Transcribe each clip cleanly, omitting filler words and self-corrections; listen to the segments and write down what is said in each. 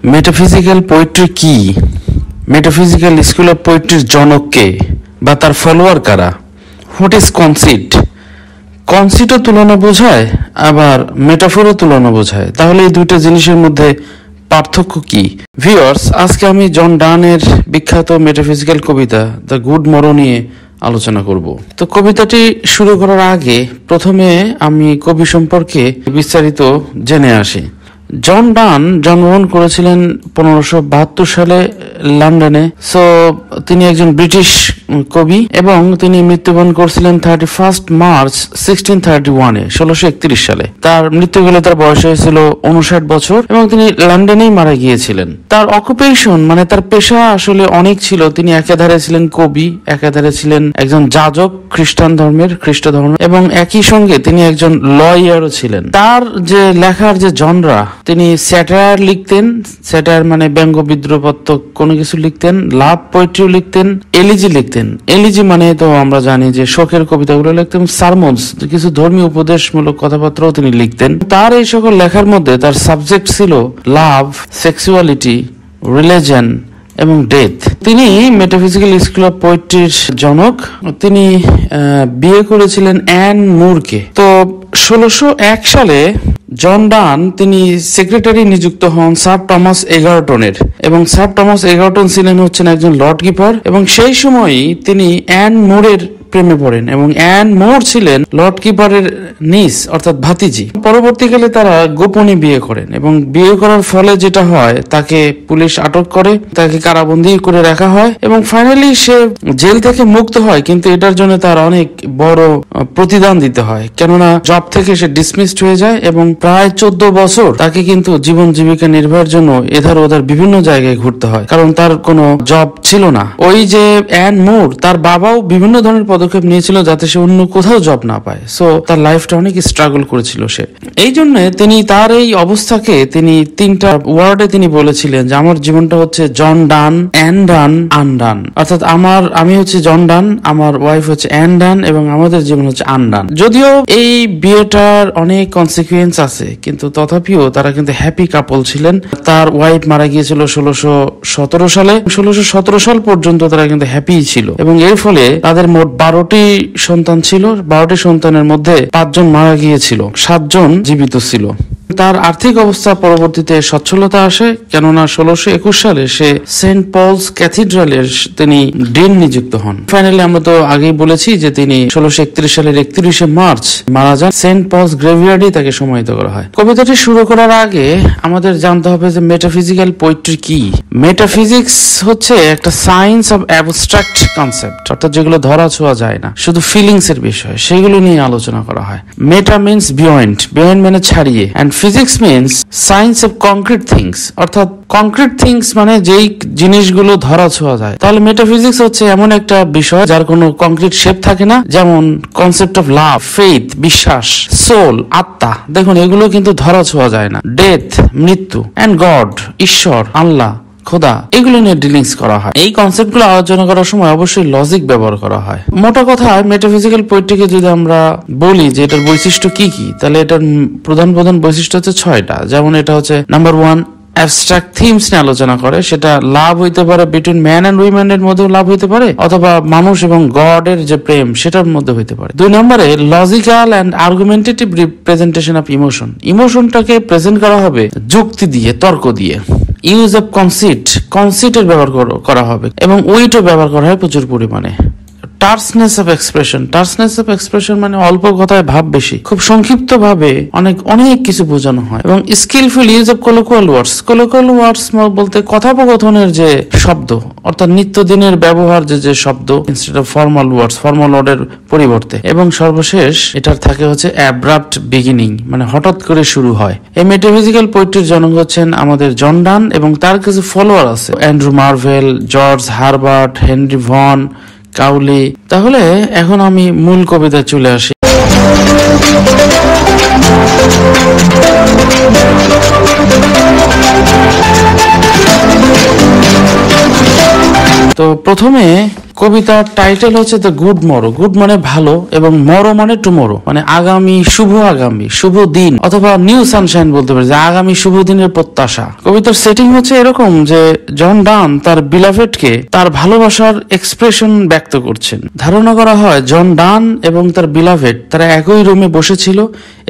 Metaphysical poetry কি? Metaphysical school of পোয়েট্রির জনক কে বা তার ফলোয়ার কারা? What is conceit? কনসিটও তুলনা বোঝায়, আবার মেটাফোরও তুলনা বোঝায়। তাহলে এই দুইটা জিনিসের মধ্যে পার্থক্য কি? ভিউয়ার্স, আজকে আমি জন ডানের বিখ্যাত মেটাফিজিক্যাল কবিতা দ্য গুড মরো নিয়ে আলোচনা করব। তো কবিতাটি শুরু করার আগে প্রথমে আমি কবি সম্পর্কে বিস্তারিত জেনে আসি। জন ডান জন্মগ্রহণ করেছিলেন 1572 সালে লন্ডনে। সো তিনি একজন ব্রিটিশ কবি এবং তিনি মৃত্যুবরণ করেছিলেন 31 মার্চ 1631-এ 1631 সালে। তার মৃত্যু হলে তার বয়স হয়েছিল 59 বছর এবং তিনি লন্ডনেই মারা গিয়েছিলেন। তার অকুপেশন মানে তার পেশা আসলে অনেক ছিল। তিনি একাধারে ছিলেন কবি, একাধারে ছিলেন একজন যাজক খ্রিস্ট ধর্মের এবং একই সঙ্গে তিনি একজন লয়ারও ছিলেন। তার যে লেখার যে জনরা, তিনি স্যাটায়ার লিখতেন। স্যাটায়ার মানে ব্যঙ্গ বিদ্রোহাত্মক কোনো কিছু লিখতেন, লাভ পোয়েট্রিও লিখতেন, এলিজি লিখতেন। এলিজি মানে তো আমরা জানি যে শোকের কবিতাগুলো লিখতেন, সারমনস কিছু ধর্মীয় উপদেশমূলক কথাবার্তাও তিনি লিখতেন। তার এই সকল লেখার মধ্যে তার সাবজেক্ট ছিল লাভ, সেক্সুয়ালিটি, রিলিজিয়ন এবং ডেথ। তিনি মেটাফিজিক্যাল স্কুল অফ পোয়েট্রির জনক। তিনি বিয়ে করেছিলেন অ্যান মুরকে। তো 1601 সালে জন ডান তিনি সেক্রেটারি নিযুক্ত হন স্যার টমাস এগারটনের, এবং স্যার টমাস এগারটন ছিলেন একজন লর্ড কিপার, এবং সেই সময়ই তিনি অ্যান মুরের প্রেমে পড়েন এবং অ্যান মুর ছিলেন লর্ড কিপারের নিস অর্থাৎ ভাতিজি। পরবর্তীকালে তারা গোপনে বিয়ে করেন এবং বিয়ে করার ফলে যেটা হয়, তাকে পুলিশ আটক করে, তাকে কারাবন্দী করে রাখা হয় এবং ফাইনালি সে জেল থেকে মুক্ত হয়। কিন্তু এটার জন্য তার অনেক বড় প্রতিদান দিতে হয়, কেননা জব থেকে সে ডিসমিসড হয়ে যায় এবং প্রায় 14 বছর তাকে কিন্তু জীবন জীবিকা নির্বাহের জন্য এধার ওধার বিভিন্ন জায়গায় ঘুরতে হয়, কারণ তার কোনো জব ছিল না। ওই যে অ্যান মুর, তার বাবাও বিভিন্ন ধরনের পদক্ষেপ নিয়েছিল যাতে সে অন্য কোথাও জব না পায়। সো তার লাইফটা অনেক স্ট্রাগল করেছিল সে। এই জন্য তিনি তার এই অবস্থাকে তিনি 3টা ওয়ার্ডে তিনি বলেছিলেন যে আমার জীবনটা হচ্ছে জন ডান, অ্যান ডান, আনডান। অর্থাৎ আমি হচ্ছে জন ডান, আমার ওয়াইফ হচ্ছে অ্যান ডান এবং আমাদের জীবন হচ্ছে আনডান। যদিও এই বিয়েটার অনেক কনসিকুয়েন্স আছে, কিন্তু তথাপিও তারা কিন্তু হ্যাপি কাপল ছিলেন। তার ওয়াইফ মারা গিয়েছিল 1617 সালে। 1617 সাল পর্যন্ত তারা কিন্তু হ্যাপি ছিল এবং এর ফলে তাদের মোট 12টি সন্তান ছিল। 12টি সন্তানের মধ্যে 5 জন মারা গিয়েছিল, 7 জন জীবিত ছিল। তার আর্থিক অবস্থা পরবর্তীতে সচ্ছলতা আসে, কেননা 1621 সালে সে সেন্ট পলস ক্যাথিড্রালের তিনি ডিন নিযুক্ত হন। ফাইনালি আমরা তো আগেই বলেছি যে তিনি 1631 সালের 31শে মার্চ মারা যান। সেন্ট পলস গ্রেভিয়ার্ডে তাকে সমাহিত করা হয়। কবিতাটি শুরু করার আগে আমাদের জানতে হবে যে মেটাফিজিক্যাল পোয়েট্রি কি। মেটাফিজিক্স হচ্ছে একটা সায়েন্স অফ অ্যাবস্ট্রাক্ট কনসেপ্ট, অর্থাৎ যেগুলো ধরা ছোঁয়া যায় না, শুধু ফিলিংস এর বিষয়, সেগুলো নিয়ে আলোচনা করা হয়। মেটা মিন্স বিয়ন্ড, বিয়ন্ড মানে ছাড়িয়ে, and physics means science of concrete things, অর্থাৎ কংক্রিট থিংস মানে যেই জিনিসগুলো ধরা ছোঁয়া যায়। তাহলে মেটাফিজিক্স হচ্ছে এমন একটা বিষয় যার কোনো কংক্রিট শেপ থাকে না, যেমন কনসেপ্ট অফ লাভ, ফেথ, বিশ্বাস, সোল, আত্মা। দেখুন এগুলো কিন্তু ধরা ছোঁয়া যায় না। ডেথ, মৃত্যু, এন্ড গড, ঈশ্বর, আল্লাহ, খোদা, এগুলো নিয়ে ডিলিংস করা হয়। এই কনসেপ্টগুলো আলোচনা করার সময় অবশ্যই লজিক ব্যবহার করা হয়। মোটা কথা মেটাফিজিক্যাল পোয়েট্রিকে যদি আমরা বলি যে এটার বৈশিষ্ট্য কি কি, তাহলে এটার প্রধান বৈশিষ্ট্য হচ্ছে 6টা। যেমন এটা হচ্ছে নাম্বার 1, অ্যাবস্ট্রাক্ট থিমস নিয়ে আলোচনা করে। সেটা লাভ হইতে পারে বিটুইন ম্যান এন্ড উইমেন এর মধ্যেও লাভ হইতে পারে, অথবা মানুষ এবং গড এর যে প্রেম সেটার মধ্যে হইতে পারে। 2 নম্বরে logical and argumentative representation of emotion. ইমোশনটাকে প্রেজেন্ট করা হবে যুক্তি দিয়ে, তর্ক দিয়ে। ইউজ অফ কনসিটের ব্যবহার করা হবে এবং উইটও ব্যবহার করা হয় প্রচুর পরিমাণে। টার্সনেস অফ এক্সপ্রেশন মানে অল্প কথায় ভাব বেশি, খুব সংক্ষিপ্ত ভাবে অনেক কিছু বোঝানো হয়। এবং স্কিলফুল ইউজ অফ কোলোকুয়াল ওয়ার্ডস বলতে কথোপকথনের যে শব্দ, অর্থাৎ নিত্যদিনের ব্যবহার যে শব্দ, ইনস্টেড অফ ফর্মাল ওয়ার্ডের পরিবর্তে। এবং সর্বশেষ এটার থাকে হচ্ছে অ্যাব্রাপ্ট বিগিনিং, মানে হঠাৎ করে শুরু হয়। এই মেটাফিজিক্যাল পোয়েট্রির জনক হচ্ছেন আমাদের জন ডান এবং তার কিছু ফলোয়ার আছে, Andrew Marvell, George Herbert, Henry Vaughan Cowley. তাহলে এখন আমি মূল কবিতায় চলে আসি। তো প্রথমে কবিতার টাইটেল হচ্ছে দ্য গুড মরো। গুড মানে ভালো এবং মরো মানে টুমরো, মানে আগামী, শুভ দিন অথবা নিউ সানশাইন বলতে পারি, যে আগামী শুভ দিনের প্রত্যাশা। কবিতার সেটিং হচ্ছে এরকম যে জন ডান তার বিলাভেডকে তার ভালোবাসার এক্সপ্রেশন ব্যক্ত করছেন। ধারণা করা হয় জন ডান এবং তার বিলাভেড তারা একই রুমে বসেছিল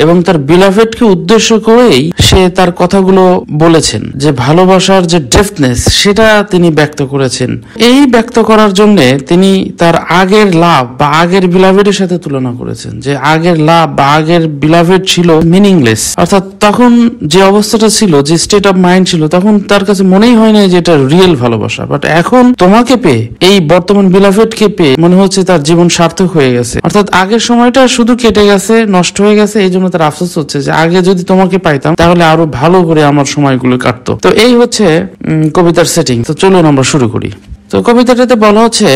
এবং তার বিলাভেডকে উদ্দেশ্য করেই সে তার কথাগুলো বলেছেন, যে ভালোবাসার যে ডেপথনেস সেটা তিনি ব্যক্ত করেছেন। এই ব্যক্ত করার জন্য তিনি তার আগের লাভ বা আগের বিলাভেডের সাথে তুলনা করেছেন, যে আগের লাভ বা আগের বিলাভেড ছিল মিনিংলেস, অর্থাৎ তখন যে অবস্থাটা ছিল, যে স্টেট অফ মাইন্ড ছিল, তখন তার কাছে মনেই হয় না যে এটা রিয়েল ভালোবাসা। বাট এখন তোমাকে পেয়ে, এই বর্তমান বিলাভেডকে পেয়ে মনে হচ্ছে তার জীবন সার্থক হয়ে গেছে, অর্থাৎ আগের সময়টা শুধু কেটে গেছে, নষ্ট হয়ে গেছে। এই জন্য তার আফসোস হচ্ছে যে আগে যদি তোমাকে পাইতাম তাহলে আরো ভালো করে আমার সময়গুলো কাটতো। তো এই হচ্ছে কবিতার সেটিং। তো চলুন আমরা শুরু করি। তো কবিতাটাতে বলা হচ্ছে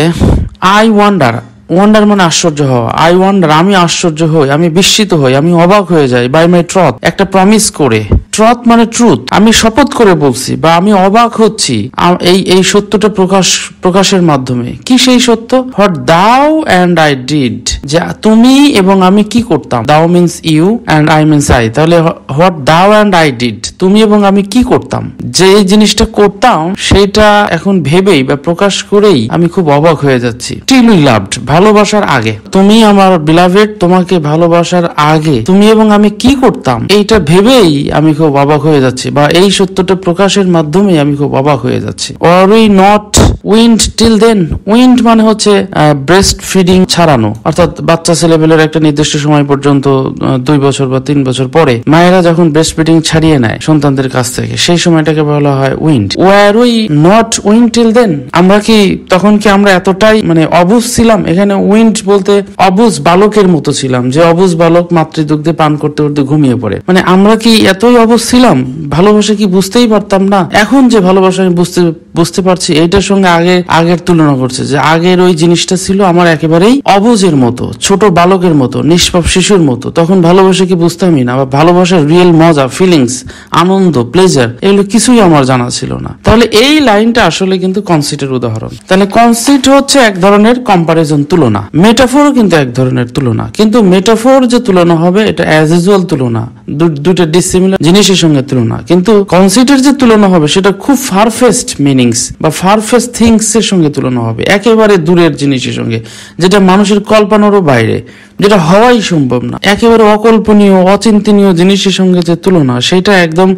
আই ওয়ান্ডার, ওয়ান্ডার মানে আশ্চর্য হওয়া, আই ওয়ান্ডার আমি আশ্চর্য হই, আমি বিস্মিত হই, আমি অবাক হয়ে যাই, বাই মাই ট্রথ একটা প্রমিস করে, ট্রথ মানে ট্রুথ, আমি শপথ করে বলছি বা আমি অবাক হচ্ছি এই সত্যটা প্রকাশের মাধ্যমে। কি সেই সত্য? What thou and I did, যে তুমি এবং আমি কি করতাম। Thou means you and I means I, তাহলে what thou and I did, তুমি এবং আমি কি করতাম, যে জিনিসটা করতাম সেটা এখন ভেবেই বা প্রকাশ করেই আমি খুব অবাক হয়ে যাচ্ছি। টিল উই লাভড, ভালোবাসার আগে, তুমি আমার বিলাভেড, তোমাকে ভালোবাসার আগে তুমি এবং আমি কি করতাম, এইটা ভেবেই আমি খুব অবাক হয়ে যাচ্ছি, বা এই সত্যটা প্রকাশের মাধ্যমে আমি খুব অবাক হয়ে যাচ্ছি। আর we not weaned till then, weaned মানে হচ্ছে ব্রেস্ট ফিডিং ছাড়ানো, অর্থাৎ বাচ্চা ছেলেবেলের একটা নির্দিষ্ট সময় পর্যন্ত 2 বছর বা 3 বছর পরে মায়েরা যখন ব্রেস্ট ফিডিং ছাড়িয়ে নেয় সন্তানদের কাছ থেকে, সেই সময়টাকে বলা হয় weaned. Were we not weaned till then, আমরা কি তখন কি আমরা এতটাই মানে অবুঝ ছিলাম? এখানে উইন্ড বলতে অবুঝ বালকের মতো ছিলাম, যে অবুঝ বালক মাতৃদুগ্ধে পান করতে করতে ঘুমিয়ে পড়ে, মানে আমরা কি এতই অবুঝ ছিলাম? ভালোবাসা কি বুঝতেই পারতাম না? এখন যে ভালোবাসা আমি বুঝতে পারছি, এইটার সঙ্গে আগের তুলনা করছে, যে আগের ওই জিনিসটা ছিল আমার একেবারেই অবুঝের মতো, ছোট বালকের মতো, নিষ্পাপ শিশুর মতো। তখন ভালোবাসা কি বুঝতামই না, বা ভালোবাসার রিয়েল মজা, ফিলিংস, আনন্দ, প্লেজার, এগুলো কিছুই আমার জানা ছিল না। তাহলে এই লাইনটা আসলে কিন্তু কনসিটের উদাহরণ। তাহলে কনসিট হচ্ছে এক ধরনের কম্পারিজন, তুলনা। মেটাফোরও কিন্তু এক ধরনের তুলনা, কিন্তু মেটাফোর যে তুলনা হবে এটা অ্যাজ ইউজুয়াল তুলনা, দুইটা ডিসিমিলার জিনিসের সঙ্গে তুলনা। কিন্তু কনসিটের যে তুলনা হবে সেটা খুব ফারফেস্ট মিনিংস বা ফারফেস্ট থিংস এর সঙ্গে তুলনা হবে, একেবারে দূরের জিনিসের সঙ্গে, যেটা মানুষের কল্পনারও বাইরে, যেটা হওয়াই সম্ভব না, একেবারে অকল্পনীয়, অচিন্তনীয় জিনিসের সঙ্গে যে তুলনা, সেটা একদম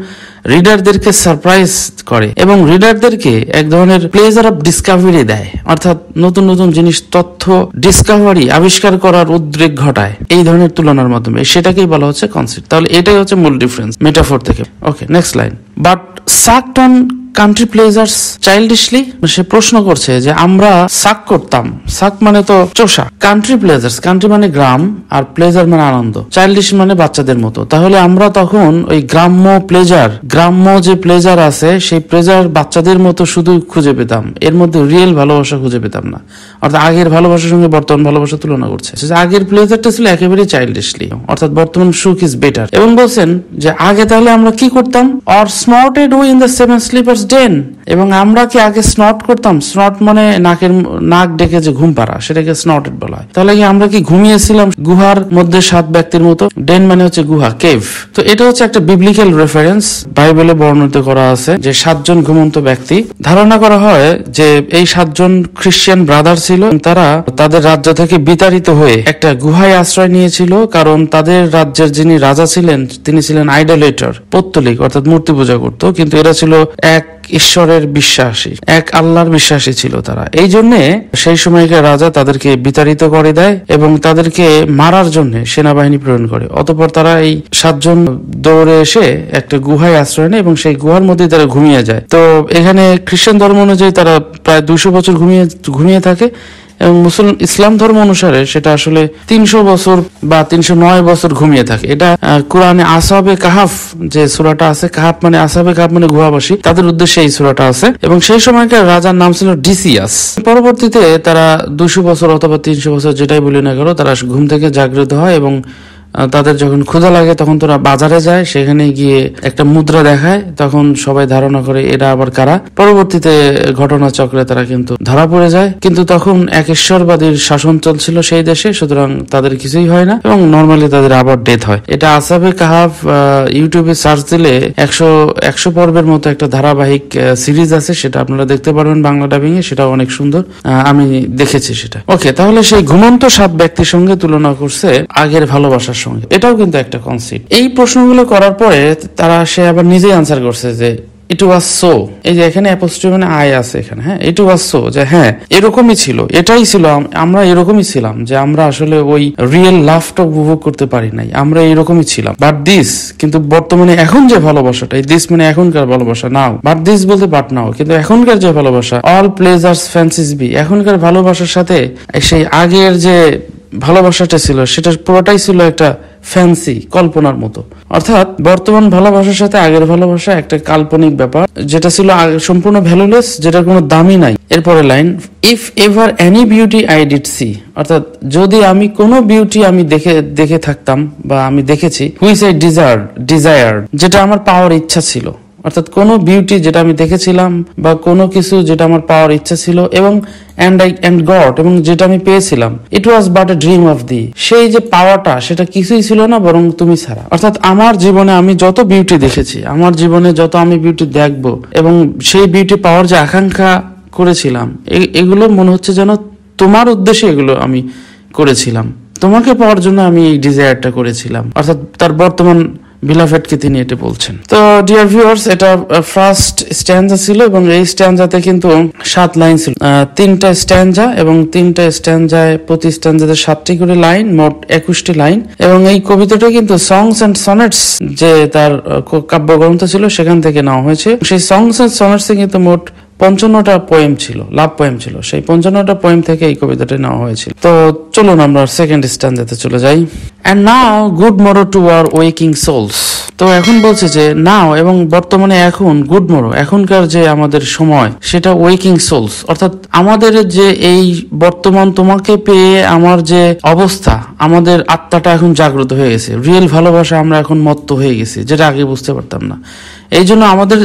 রিডারদেরকে সারপ্রাইজ করে এবং রিডারদেরকে এক ধরনের প্লেজার অফ ডিসকভারি দেয়, অর্থাৎ নতুন নতুন জিনিস, তথ্য ডিসকভারি, আবিষ্কার করার উদ্রেক ঘটায় এই ধরনের তুলনার মাধ্যমে। সেটাকেই বলা হচ্ছে কনসিট। তাহলে এটাই হচ্ছে মূল ডিফারেন্স মেটাফোর থেকে। Okay, next line. But sucked on country pleasures childishly, সে প্রশ্ন করছে যে আমরা সাক করতাম, সাক মানে তো চোষা, কান্ট্রি প্লেজার্স, কান্ট্রি মানে গ্রাম আর প্লেজার মানে আনন্দ, চাইল্ডিশ মানে বাচ্চাদের মতো। তাহলে আমরা তখন ওই গ্রাম্য যে প্লেজার আছে সেই প্লেজার বাচ্চাদের মতো শুধু খুঁজে পেতাম, এর মধ্যে রিয়েল ভালোবাসা খুঁজে পেতাম না। অর্থাৎ আগের ভালোবাসার সঙ্গে বর্তমান ভালোবাসা তুলনা করছে, আগের প্লেজারটা ছিল একেবারে চাইল্ডিশলি, অর্থাৎ বর্তমান সুখ ইজ বেটার। এবং বলছেন যে আগে তাহলে আমরা কি করতাম, or snorted we in the seven sleepers' den, এবং আমরা কি আগে স্নট করতাম, স্নট মানে নাক ডেকে যে ঘুম পাড়া, সেটাকে স্নটেড বলা হয়। তাহলে কি আমরা কি ঘুমিয়েছিলাম গুহার মধ্যে 7 ব্যক্তির মতো? ডেন মানে হচ্ছে গুহা, কেভ। তো এটা হচ্ছে একটা বিবলিক্যাল রেফারেন্স, বাইবেলে বর্ণিত করা আছে যে 7 জন ঘুমন্ত ব্যক্তি। ধারণা করা হয় যে এই 7 জন খ্রিস্টান ব্রাদার ছিল, তারা তাদের রাজ্য থেকে বিতাড়িত হয়ে একটা গুহায় আশ্রয় নিয়েছিল, কারণ তাদের রাজ্যের যিনি রাজা ছিলেন তিনি ছিলেন আইডোলেটর, পৌত্তলিক, অর্থাৎ মূর্তি পূজা করত। কিন্তু এরা ছিল এক ঈশ্বরের বিশ্বাসী, এক আল্লাহর বিশ্বাসী ছিল তারা। এই জন্য সেই সময়কার রাজা তাদেরকে বিতাড়িত করে দেয় এবং তাদেরকে মারার জন্য সেনাবাহিনী প্রেরণ করে। অতঃপর তারা এই 7 জন দৌড়ে এসে একটা গুহায় আশ্রয় নেয় এবং সেই গুহার মধ্যে তারা ঘুমিয়ে যায়। তো এখানে খ্রিস্টান ধর্ম অনুযায়ী তারা প্রায় 200 বছর ঘুমিয়ে থাকে এবং ইসলাম ধর্ম অনুসারে সেটা আসলে 300 বছর বা 309 বছর ঘুমিয়ে থাকে। এটা কোরআনে আসহাবে কাহাফ যে সূরাটা আছে, কাহাফ মানে আসহাবে কাহাফ মানে গুহাবাসী, তাদের উদ্দেশ্যে এই সূরাটা আছে। এবং সেই সময়কার রাজার নাম ছিল ডিসিয়াস। পরবর্তীতে তারা 200 বছর অথবা 300 বছর যেটাই বলি না কেন, তারা ঘুম থেকে জাগ্রত হয় এবং তাদের যখন ক্ষুধা লাগে তখন তারা বাজারে যায়, সেখানে গিয়ে একটা মুদ্রা দেখায়, তখন সবাই ধারণা করে এরা আবার কারা। পরবর্তীতে ঘটনা চক্রে তারা কিন্তু ধরা পড়ে যায়, কিন্তু তখন একেশ্বরবাদীর শাসন চলছিল সেই দেশে, সুতরাং তাদের কিছুই হয় না এবং নর্মালি তাদের আবার ডেথ হয়। এটা আসাবে কাহাফ ইউটিউবে সার্চ দিলে 100 পর্বের মতো একটা ধারাবাহিক সিরিজ আছে, সেটা আপনারা দেখতে পারবেন বাংলা ডাবিং এ, সেটা অনেক সুন্দর, আমি দেখেছি সেটা। ওকে, তাহলে সেই ঘুমন্ত 7 ব্যক্তির সঙ্গে তুলনা করছে আগের ভালোবাসার সঙ্গে, এটাও কিন্তু একটা কনসেপ্ট। এই প্রশ্নগুলো করার পরে সে আবার নিজেই আনসার করছে যে ইট ওয়াজ সো, এই যে এখানে অ্যাপোস্ট্রফি মানে আই আছে এখানে, হ্যাঁ, ইট ওয়াজ সো, যে হ্যাঁ এরকমই ছিল, এটাই ছিল, আমরা এরকমই ছিলাম, যে আমরা আসলে ওই রিয়েল লাভটা উপভোগ করতে পারি নাই, আমরা এরকমই ছিলাম। বাট দিস, কিন্তু বর্তমানে এখন যে ভালোবাসাটা, দিস মানে এখনকার ভালোবাসা, নাও, বাট দিস বলতে বাট নাও, কিন্তু এখনকার যে ভালোবাসা, অল প্লেজার্স ফ্যান্সিস বি, এখনকার ভালোবাসার সাথে সেই আগের যে ভালোবাসাটা ছিল সেটা পুরোটাই ছিল একটা ফ্যান্সি, কল্পনার মতো। অর্থাৎ বর্তমান ভালোবাসার সাথে আগের ভালোবাসা একটা কাল্পনিক ব্যাপার, যেটা ছিল সম্পূর্ণ ভ্যালুলেস, যেটার কোনো দামই নাই। এরপরে line, if ever any beauty I did see, অর্থাৎ যদি আমি কোনো বিউটি আমি দেখে থাকতাম বা আমি দেখেছি, হুইচ আই ডিজায়ার, যেটা আমার পাওয়ার ইচ্ছা ছিল, অর্থাৎ কোনো বিউটি যেটা আমি দেখেছিলাম বা কোনো কিছু যেটা আমার পাওয়ার ইচ্ছা ছিল এবং and God, এবং যেটা আমি পেয়েছিলাম, it was but a dream of thee, সেই যে পাওয়াটা সেটা কিছুই ছিল না বরং তুমি ছাড়া। অর্থাৎ আমার জীবনে আমি যত বিউটি দেখেছি, আমার জীবনে যত আমি বিউটি দেখবো এবং সেই বিউটি পাওয়ার যে আকাঙ্ক্ষা করেছিলাম, এগুলো মনে হচ্ছে যেন তোমার উদ্দেশ্যে এগুলো আমি করেছিলাম, তোমাকে পাওয়ার জন্য আমি এই ডিজায়ারটা করেছিলাম। অর্থাৎ তার বর্তমান বিলাফেটকে তিনি এটা বলছেন। তো ডিয়ার ভিউয়ার্স, এটা ফার্স্ট স্ট্যান্জা ছিল এবং এই স্ট্যান্জাতে কিন্তু 7 লাইন ছিল, 3টা স্ট্যান্জা এবং 3টা স্ট্যান্জায় প্রতি স্ট্যান্জাতে 7টি করে লাইন, মোট 21টি লাইন। এবং এই কবিতাটা কিন্তু সংস এন্ড সনেটস যে তার কাব্যগ্রন্থ ছিল সেখান থেকে নেওয়া হয়েছে। সেই সংস এন্ড সনেটসে কিন্তু মোট 55টা পোয়েম ছিল, লাভ পোয়েম ছিল, সেই 55টা পোয়েম থেকে এই কবিতাটা নেওয়া হয়েছিল। তো চলুন আমরা সেকেন্ড স্ট্যান্ডাতে চলে যাই। And now good morrow to our waking souls, তো এখন বলছে যে নাও এবং বর্তমানে এখন, গুড মরো এখনকার যে আমাদের সময়, সেটা ওয়েকিং সোলস, অর্থাৎ আমাদের যে এই বর্তমান তোমাকে পেয়ে আমার যে অবস্থা, আমাদের আত্মাটা এখন জাগ্রত হয়ে গেছে, রিয়েল ভালোবাসা আমরা এখন মত্ত হয়ে গেছি, যেটা আগে বুঝতে পারতাম না। এই জন্য আমাদের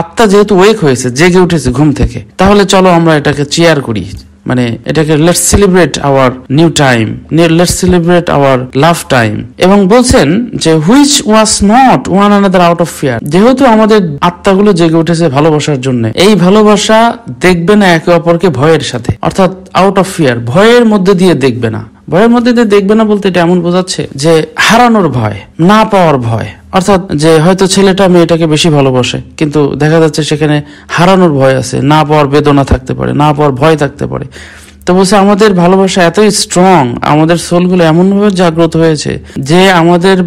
আত্মা যেহেতু ওয়েক হয়েছে, জেগে উঠেছে ঘুম থেকে, তাহলে চলো আমরা এটাকে চেয়ার করি, মানে এটাকে let's celebrate our new time, let's celebrate our love time. এবং বলছেন যে which was not one another out of fear, যেহেতু আমাদের আত্মাগুলো জেগে উঠেছে ভালোবাসার জন্য, এই ভালোবাসা দেখবে না একে অপরকে ভয়ের সাথে, অর্থাৎ আউট অফ ফিয়ার, ভয়ের মধ্যে দিয়ে দেখবে না। ভয়ের মধ্যে দিয়ে দেখবে না বলতে এটা এমন বোঝাচ্ছে যে হারানোর ভয়, না পাওয়ার ভয়, অর্থাৎ যে হয়তো ছেলেটা মেয়েটাকে বেশি ভালোবাসে কিন্তু দেখা যাচ্ছে সেখানে হারানোর ভয় আছে, না পাওয়ার বেদনা থাকতে পারে, না পাওয়ার ভয় থাকতে পারে। তো বলছে আমাদের ভালোবাসা এতই স্ট্রং, আমাদের সোলগুলো এমনভাবে জাগ্রত হয়েছে যে আমাদের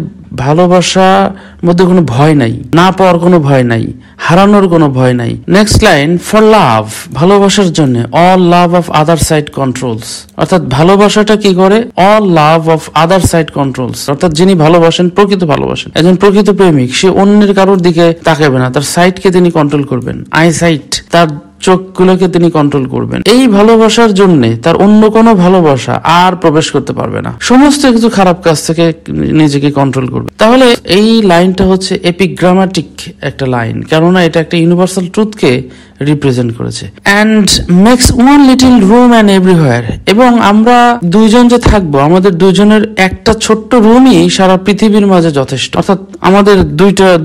ভালোবাসার মধ্যে কোনো ভয় নাই, না পাওয়ার কোনো ভয় নাই, হারানোর কোনো ভয় নাই। নেক্সট লাইন, ফর লাভ, ভালোবাসার জন্য, all love of other side controls, অর্থাৎ ভালোবাসাটা কি করে, all love of other side controls, অর্থাৎ যিনি ভালোবাসেন, প্রকৃত ভালোবাসেন, একজন প্রকৃত প্রেমিক, সে অন্যের কারোর দিকে তাকাবে না, তার সাইডকে তিনি কন্ট্রোল করবেন, আই সাইট, তার চোখগুলোকে তিনি কন্ট্রোল করবেন। এই ভালোবাসার জন্য তার অন্য কোনো ভালোবাসা আর প্রবেশ করতে পারবে না, সমস্ত কিছু খারাপ কাজ থেকে নিজেকে কন্ট্রোল করবে। তাহলে এই লাইনটা হচ্ছে এপিগ্রামাটিক একটা লাইন, কেননা এটা একটা ইউনিভার্সাল ট্রুথকে রিপ্রেজেন্ট করেছে। And makes one little room and everywhere, এবং আমরা দুইজন যে থাকবো, আমাদের দুইজনের একটা ছোট্ট রুমই সারা পৃথিবীর মাঝে যথেষ্ট। অর্থাৎ আমাদের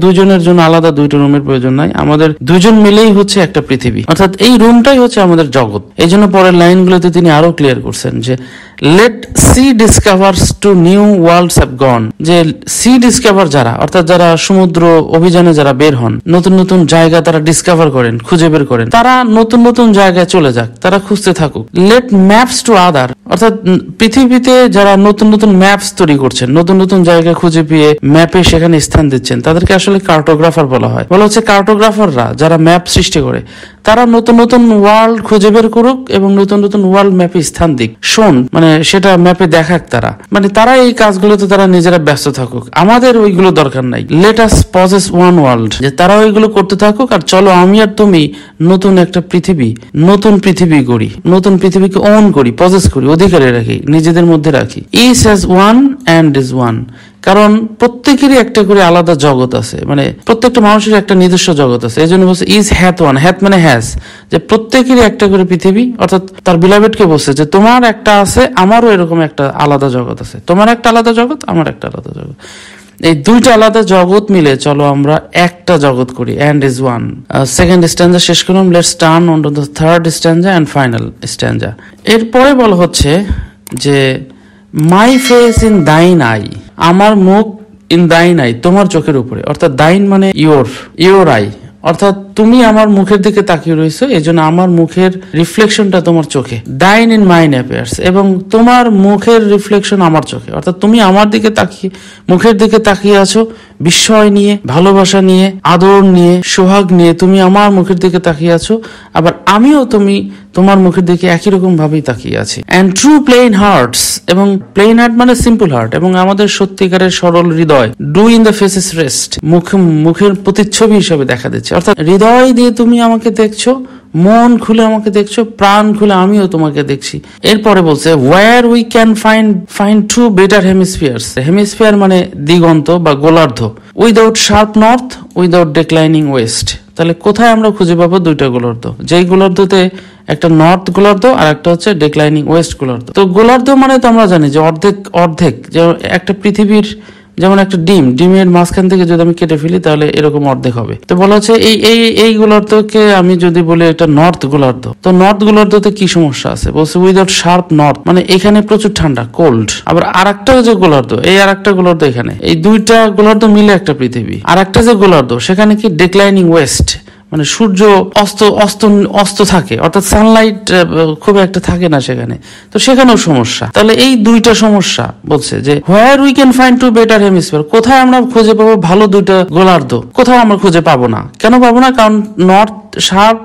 দুইজনের জন্য আলাদা 2টা রুমের প্রয়োজন নাই, আমাদের দুইজন মিলেই হচ্ছে একটা পৃথিবী, অর্থাৎ এই রুমটাই হচ্ছে আমাদের জগৎ। এই জন্য পরের লাইনগুলোতে তিনি আরো ক্লিয়ার করছেন যে let sea discovers to new worlds have gone, যে সি ডিসকভার যারা, অর্থাৎ যারা সমুদ্র অভিযানে যারা বের হন, নতুন নতুন জায়গা তারা ডিসকভার করেন, খুঁজে বের করেন, তারা নতুন নতুন জায়গায় চলে যাক, তারা খুঁজতে থাকুক। লেট ম্যাপস টু আদার, অর্থাৎ পৃথিবীতে যারা নতুন নতুন ম্যাপস তৈরি করছেন, নতুন নতুন জায়গা খুঁজে পেয়ে ম্যাপে সেখানে স্থান দিচ্ছেন, তাদেরকে আসলে কার্টোগ্রাফার বলা হয়। বলা হচ্ছে কার্টোগ্রাফাররা যারা ম্যাপ সৃষ্টি করে, তারা নতুন নতুন ওয়ার্ল্ড খুঁজে বের করুক এবং নতুন নতুন ওয়ার্ল্ড ম্যাপে স্থান দিক, শোন, মানে সেটা ম্যাপে দেখাক তারা, মানে তারা এই কাজগুলোতে তারা নিজেরা ব্যস্ত থাকুক, আমাদের ওইগুলো দরকার নাই। Let us possess one world, যে তারা ওইগুলো করতে থাকুক, আর চলো আমি আর তুমি নতুন একটা পৃথিবী, নতুন পৃথিবী গড়ি, নতুন পৃথিবীকে ওন করি, পজেস করি, অধিকারে রাখি, নিজেদের মধ্যে রাখি। Each has one and is one, কারণ প্রত্যেকেরই একটা করে আলাদা জগৎ আছে, মানে প্রত্যেকটা মানুষের একটা নিজস্ব জগৎ আছে। এই জন্য বলছে ইজ হ্যাথ ওয়ান, হ্যাথ মানে হ্যাজ, যে প্রত্যেকেরই একটা করে পৃথিবী, অর্থাৎ তার বিলাভেডকে বলছে যে তোমার একটা আছে, আমারও এরকম একটা আলাদা জগৎ আছে, তোমার একটা আলাদা জগৎ, আমার একটা আলাদা জগৎ, এই দুইটা আলাদা জগৎ মিলে চলো আমরা একটা জগৎ করি, and is one. Second stanza শেষ করলাম, let's turn on to the third stanza and final stanza. এরপরে বলা হচ্ছে যে my face in thine eye, আমার মুখ ইন দাইন আই, তোমার চোখের উপরে, অর্থাৎ দাইন মানে ইয়োর আই, অর্থাৎ তুমি আমার মুখের দিকে তাকিয়ে রয়েছো, এই জন্য আমার মুখের রিফ্লেকশনটা তোমার চোখে, ডাইন ইন মাইন অ্যাপিয়ার্স, এবং তোমার মুখের রিফ্লেকশন আমার চোখে, অর্থাৎ তুমি আমার দিকে তাকিয়ে, মুখের দিকে তাকিয়ে আছো বিস্ময় নিয়ে, ভালোবাসা নিয়ে, আদর নিয়ে, সোহাগ নিয়ে, তুমি আমার মুখের দিকে তাকিয়ে আছো, আবার আমিও তোমার মুখের দিকে একই রকম ভাবেই তাকিয়ে আছি। অ্যান্ড ট্রু প্লেইন হার্টস, এবং প্লেইন হার্ট মানে সিম্পল হার্ট, এবং আমাদের সত্যিকারের সরল হৃদয়, do in the faces rest, মুখের প্রতিচ্ছবি হিসেবে দেখা দিচ্ছে, অর্থাৎ হৃদয় দিয়ে তুমি আমাকে দেখছো, মন খুলে আমাকে দেখছো, প্রাণ খুলে আমিও তোমাকে দেখছি। এরপরে বলছে where we can find two better hemispheres, hemisphere মানে দিগন্ত বা গোলার্ধ, without sharp north, without declining west, তাহলে কোথায় আমরা খুঁজে পাবো দুইটা গোলার্ধ, যেই গোলার্ধতে একটা নর্থ গোলার্ধ আর একটা হচ্ছে ডিক্লাইনিং ওয়েস্ট গোলার্ধ। তো গোলার্ধ মানে তো আমরা জানি যে অর্ধেক, যে একটা পৃথিবীর যেমন একটা ডিমের মাঝখান থেকে যদি আমি কেটে ফেলি তাহলে এরকম অর্ধেক হবে। তো বলা হচ্ছে এই গোলার্ধকে আমি যদি বলি এটা নর্থ গোলার্ধ, তো নর্থ গোলার্ধতে কি সমস্যা আছে, বলছে উইদাউট শার্প নর্থ, মানে এখানে প্রচুর ঠান্ডা, কোল্ড। আবার আরেকটা যে গোলার্ধ, আরেকটা গোলার্ধ, এখানে এই দুইটা গোলার্ধ মিলে একটা পৃথিবী। আর একটা যে গোলার্ধ সেখানে কি ডিক্লাইনিং ওয়েস্ট, মানে সূর্য অস্ত থাকে, অর্থাৎ সানলাইট খুব একটা থাকে না সেখানে, তো সেখানেও সমস্যা। তাহলে এই দুইটা সমস্যা বলছে যে where we can find two better hemisphere, কোথায় আমরা খুঁজে পাবো ভালো দুইটা গোলার্ধ, কোথাও আমরা খুঁজে পাবো না। কেন পাবো না? কারণ north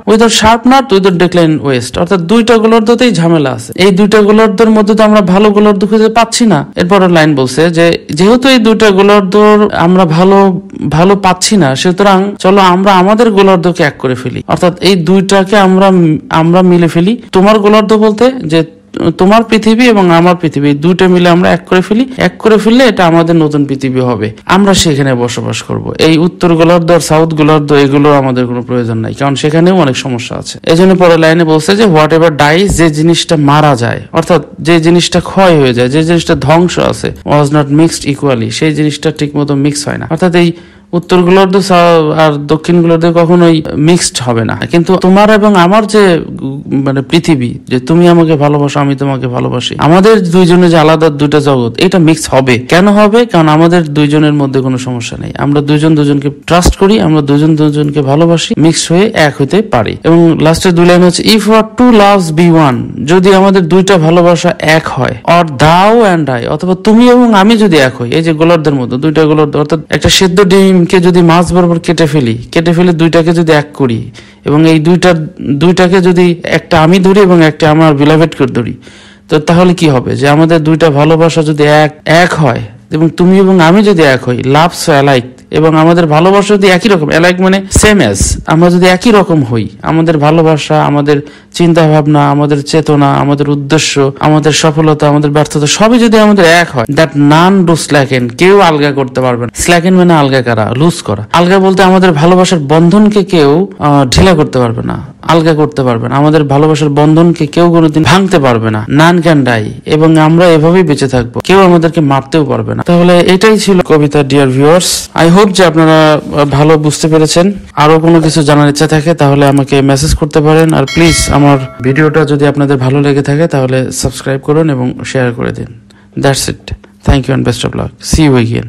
without sharp north, without decline West, অর্থাৎ দুইটা গোলার্ধতেই ঝামেলা আছে। এই দুইটা গোলার্ধের মধ্যে তো আমরা ভালো গোলার্ধ খুঁজে পাচ্ছি না। এরপরের লাইন বলছে যে যেহেতু এই দুইটা গোলার্ধ আমরা ভালো পাচ্ছি না, সুতরাং চলো আমরা আমাদের গোলার্ধকে এক করে ফেলি, অর্থাৎ এই দুইটাকে আমরা মিলে ফেলি। তোমার গোলার্ধ বলতে যে তোমার পৃথিবী এবং আমার পৃথিবী, দুইটা মিলে আমরা এক করে ফেললে এটা আমাদের নতুন পৃথিবী হবে, আমরা সেখানে বসবাস করব। এই উত্তর গোলার্ধ আর সাউথ গোলার্ধ এগুলো আমাদের কোনো প্রয়োজন নাই, কারণ সেখানেও অনেক সমস্যা আছে। এই জন্য পরের লাইনে বলছে যে হোয়াট এভার ডাইজ, যে জিনিসটা মারা যায়, অর্থাৎ যে জিনিসটা ক্ষয় হয়ে যায়, যে জিনিসটা ধ্বংস আছে, ওয়াজ নট মিক্সড ইকুয়ালি, সেই জিনিসটা ঠিক মতো মিক্স হয় না, অর্থাৎ এই উত্তর গোলার্ধ আর দক্ষিণ গোলার্ধ কখনোই মিক্সড হবে না। কিন্তু তোমার এবং আমার যে মানে পৃথিবী, যে তুমি আমাকে ভালোবাসো আমি তোমাকে ভালোবাসি, আমাদের দুইজনের যে আলাদা দুইটা জগৎ, এটা মিক্স হবে। কেন হবে? কারণ আমাদের দুইজনের মধ্যে কোনো সমস্যা নেই, আমরা দুজনকে ট্রাস্ট করি, আমরা দুজনকে ভালোবাসি, মিক্স হয়ে এক হইতে পারি। এবং লাস্টের দুই লাইন হচ্ছে if our two loves be one, যদি আমাদের দুইটা ভালোবাসা এক হয়, অর দাও অ্যান্ড আই, অথবা তুমি এবং আমি যদি এক হই, এই যে গোলার্ধের মধ্যে দুইটা গোলার্ধ, অর্থাৎ একটা সেদ্ধ ডিমকে যদি মাছ বরাবর কেটে ফেলে দুইটাকে যদি এক করি, এবং এই দুইটাকে যদি একটা আমি ধরি এবং একটা আমার বিলাভেডকে ধরি, তো তাহলে কি হবে? যে আমাদের দুইটা ভালোবাসা যদি এক হয়, এবং তুমি এবং আমি যদি এক হই, লাভস অ্যালাইক, এবং আমাদের ভালোবাসা যদি একই রকম, অ্যালাইক মানে সেম অ্যাজ, আমরা যদি একই রকম হই, আমাদের ভালোবাসা, আমাদের চিন্তা ভাবনা, আমাদের চেতনা, আমাদের উদ্দেশ্য, আমাদের সফলতা, আমাদের ব্যর্থতা, সবই যদি আমাদের এক হয়, দ্যাট নান ডু স্ল্যাকেন, কেউ আলগা করতে পারবে না। স্ল্যাকেন মানে আলগা করা, লুজ করা। আলগা বলতে আমাদের ভালোবাসার বন্ধনকে কেউ ঢিলা করতে পারবে না, আলগা করতে পারবে না, আমাদের ভালোবাসার বন্ধনকে কেউ কোনোদিন ভাঙতে পারবে না। নান ক্যান ডাই, এবং আমরা এভাবেই বেঁচে থাকবো, কেউ আমাদেরকে মারতেও পারবে না। তাহলে এটাই ছিল কবিতা ডিয়ার ভিউয়ার্স। আই হোপ যে আপনারা ভালো বুঝতে পেরেছেন। আরো কোনো কিছু জানার ইচ্ছা থাকে তাহলে আমাকে মেসেজ করতে পারেন, আর প্লিজ আমার ভিডিওটা যদি আপনাদের ভালো লেগে থাকে তাহলে সাবস্ক্রাইব করুন এবং শেয়ার করে দিন। That's it, thank you and best of luck, see you again.